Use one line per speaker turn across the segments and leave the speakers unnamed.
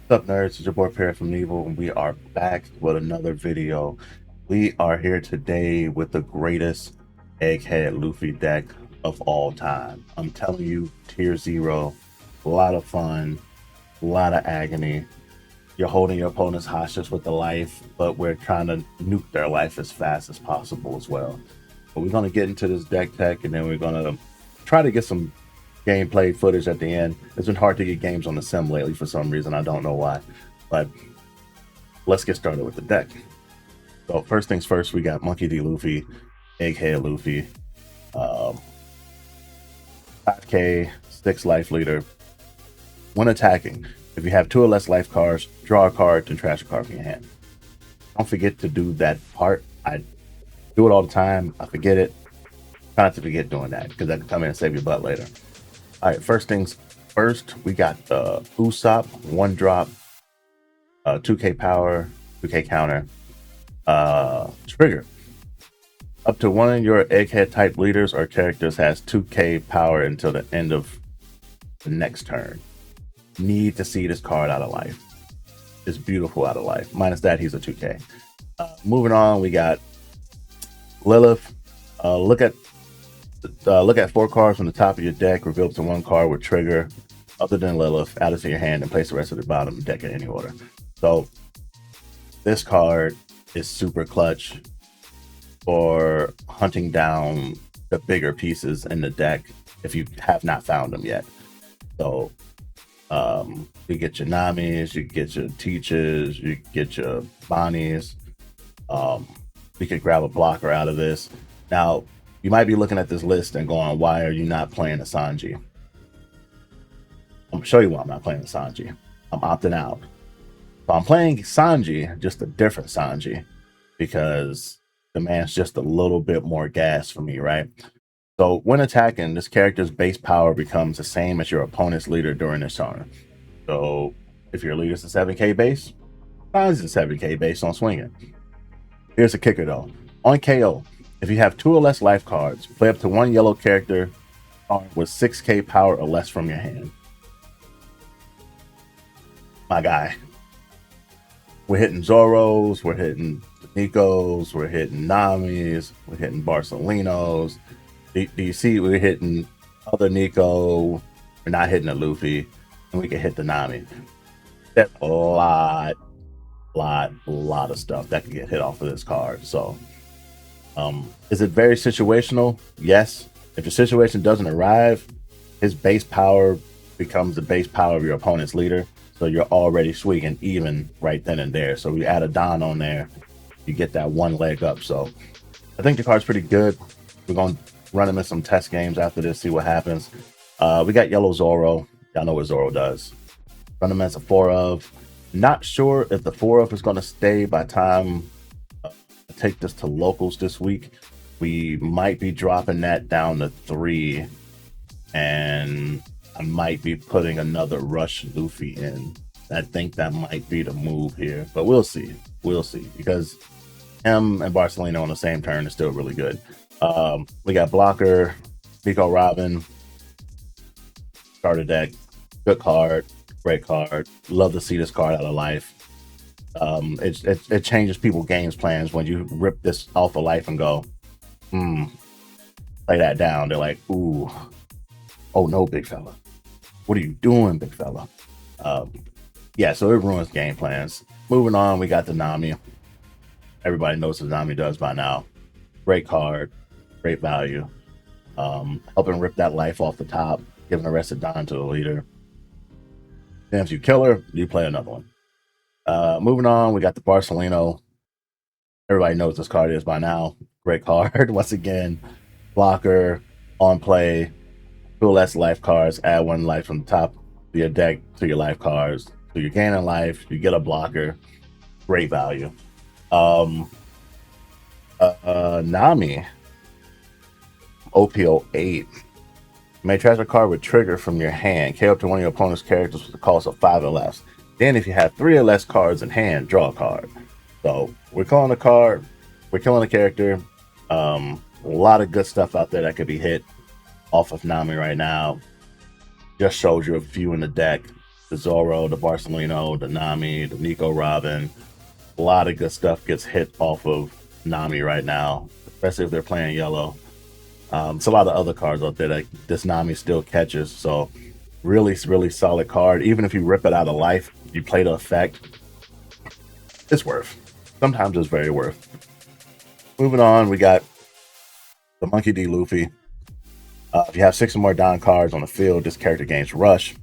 What's up, nerds? It's your boy Teir from Evil, and we are back with another video. We are here today with the greatest Egghead Luffy deck of all time. I'm telling you, Tier Zero, a lot of fun, a lot of agony. You're holding your opponents hostage with the life, but we're trying to nuke their life as fast as possible as well. But we're going to get into this deck tech, and then we're going to try to get some gameplay footage at the end. It's been hard to get games on the sim lately for some reason. I don't know why. But let's get started with the deck. So first things first, we got Monkey D. Luffy, Egghead Luffy, 5k, 6 life leader. When attacking, if you have 2 or less life cards, draw a card, then trash a card from your hand. Don't forget to do that part. I do it all the time. I forget it. Try not to forget doing that because that can come in and save your butt later. All right, first things first, we got the Usopp 1-drop, 2k power, 2k counter, trigger. Up to one of your Egghead type leaders or characters has 2k power until the end of the next turn. Need to see this card out of life. It's beautiful out of life. Minus that, he's a 2k. Moving on, we got Lilith. Look at 4 cards from the top of your deck, reveal up to 1 card with trigger other than Lilith, add it to your hand, and place the rest of the bottom of the deck in any order. So this card is super clutch for hunting down the bigger pieces in the deck if you have not found them yet. So you get your Namis, you get your Teachers, you get your Bonnies. You could grab a blocker out of this. Now, you might be looking at this list and going, why are you not playing a Sanji? I'm going to show you why I'm not playing a Sanji. I'm opting out. So I'm playing Sanji, just a different Sanji, because the man's just a little bit more gas for me, right? So when attacking, this character's base power becomes the same as your opponent's leader during this turn. So if your leader's a 7k base, Sanji's a 7k base on swinging. Here's a kicker though. On KO, if you have 2 or less life cards, play up to 1 yellow character with 6k power or less from your hand. My guy. We're hitting Zoros, we're hitting Nikos, we're hitting Namis, we're hitting Barcelinos. Do you see we're hitting other Nico? We're not hitting a Luffy, and we can hit the Nami. That's a lot of stuff that can get hit off of this card. So is it very situational? Yes. If the situation doesn't arrive, his base power becomes the base power of your opponent's leader. So you're already swinging even right then and there. So we add a Don on there, you get that 1 leg up. So I think the card's pretty good. We're going to run him in some test games after this, see what happens. We got Yellow Zoro. Y'all know what Zoro does. Run him as a 4 of. Not sure if the 4 of is going to stay by time I take this to locals this week. We might be dropping that down to 3, and I might be putting another Rush Luffy in. I think that might be the move here, but we'll see. We'll see, because him and Barcelona on the same turn is still really good. We got Blocker, Pico Robin, starter deck, good card, great card. Love to see this card out of life. It changes people's games plans when you rip this off of life and go, play that down. They're like, ooh, oh no, big fella. What are you doing, big fella? Yeah, so it ruins game plans. Moving on, we got the Nami. Everybody knows what Nami does by now. Great card, great value. Helping rip that life off the top, giving the rest of Don to the leader. Then if you kill her, you play another one. Moving on, we got the Barcelino. Everybody knows this card is by now. Great card. Once again, blocker, on play, 2 less life cards, add 1 life from the top of your deck to your life cards. So you're gaining life, you get a blocker. Great value. Nami, OPO8. You may transfer a card with trigger from your hand. KO up to 1 of your opponent's characters with a cost of 5 or less. Then if you have 3 or less cards in hand, draw a card. So we're calling a card, we're killing a character. A lot of good stuff out there that could be hit off of Nami right now. Just shows you a few in the deck. the Zoro, the Barcelona, the Nami, the Nico Robin. A lot of good stuff gets hit off of Nami right now, especially if they're playing yellow. It's a lot of other cards out there that this Nami still catches. So really, really solid card. Even if you rip it out of life, you play the effect, it's worth. Sometimes it's very worth. Moving on, we got the Monkey D. Luffy. If you have 6 or more down cards on the field, this character gains Rush.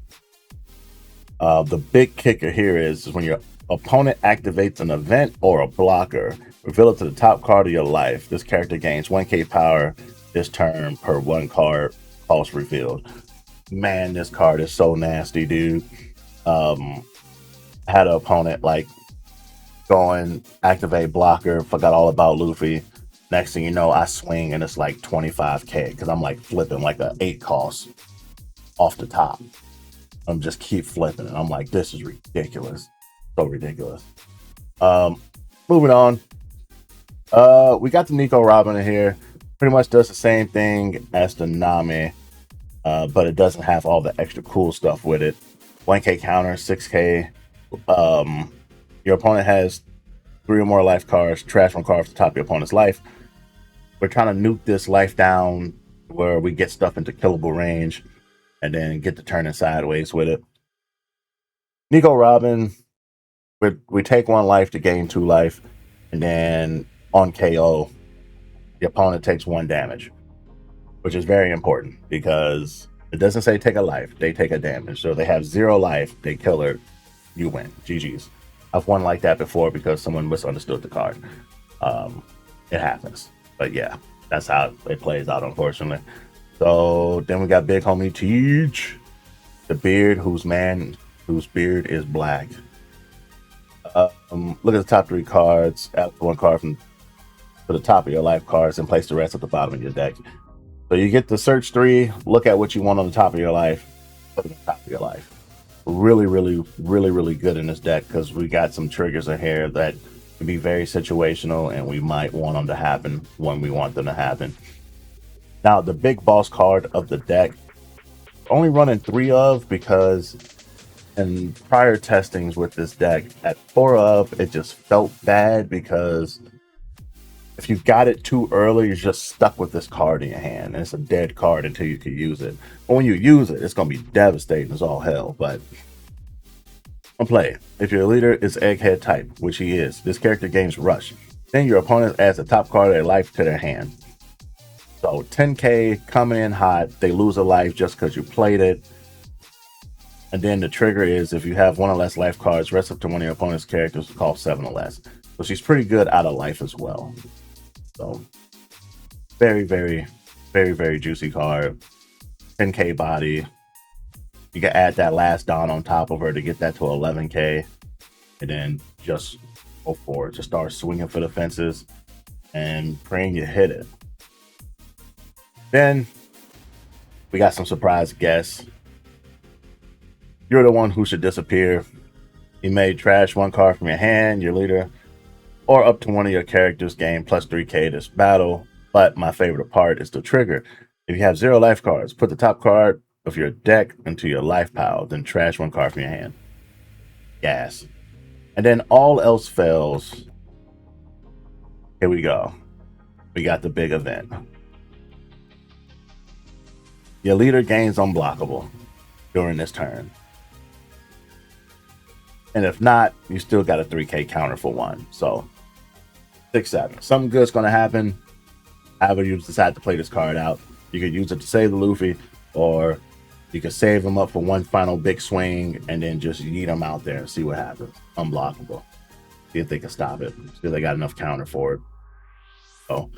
The big kicker here is when your opponent activates an event or a blocker, reveal it to the top card of your life. This character gains 1k power this turn per 1 card cost revealed. Man, this card is so nasty, dude. Had an opponent like going activate blocker, forgot all about Luffy. Next thing you know, I swing and it's like 25k because I'm like flipping like a 8 cost off the top. I'm just keep flipping and I'm like, this is ridiculous. So ridiculous. Moving on. We got the Nico Robin in here. Pretty much does the same thing as the Nami, but it doesn't have all the extra cool stuff with it. 1k counter, 6k. Your opponent has 3 or more life cards, trash 1 card off the top of your opponent's life. We're trying to nuke this life down where we get stuff into killable range and then get to turning sideways with it. Nico Robin, we take 1 life to gain 2 life, and then on KO, the opponent takes 1 damage, which is very important because it doesn't say take a life, they take a damage. So they have 0 life, they kill her, you win. GG's. I've won like that before because someone misunderstood the card. It happens. But yeah, that's how it plays out, unfortunately. So then we got big homie Teir, the beard whose beard is black. Look at the top 3 cards, add 1 card from to the top of your life cards and place the rest at the bottom of your deck. So you get to search 3, look at what you want on the top of your life, put it on the top of your life. Really, really, really, really good in this deck because we got some triggers in here that can be very situational and we might want them to happen when we want them to happen. Now, the big boss card of the deck, only running 3 of because in prior testings with this deck, at 4 of, it just felt bad because if you got it too early, you're just stuck with this card in your hand and it's a dead card until you can use it. But when you use it, it's going to be devastating as all hell. But on play, if your leader is Egghead type, which he is, this character gains Rush. Then your opponent adds the top card of their life to their hand. So 10k coming in hot, they lose a life just because you played it. And then the trigger is if you have 1 or less life cards, rest up to one of your opponent's characters cost 7 or less. So she's pretty good out of life as well. So very, very, very, very juicy card. 10k body. You can add that last Dawn on top of her to get that to 11k. And then just go for it. Just start swinging for the fences and praying you hit it. Then we got some surprise guests. You're the one who should disappear. You may trash 1 card from your hand, your leader, or up to one of your characters gain plus 3k this battle. But my favorite part is the trigger. If you have 0 life cards, put the top card of your deck into your life pile, then trash 1 card from your hand. Gas. And then all else fails. Here we go. We got the big event. Your leader gains unblockable during this turn. And if not, you still got a 3k counter for 1. So 6-7. Something good's going to happen. However you decide to play this card out. You could use it to save the Luffy, or you could save him up for 1 final big swing and then just yeet him out there and see what happens. Unblockable. See if they can stop it. See if they got enough counter for it. So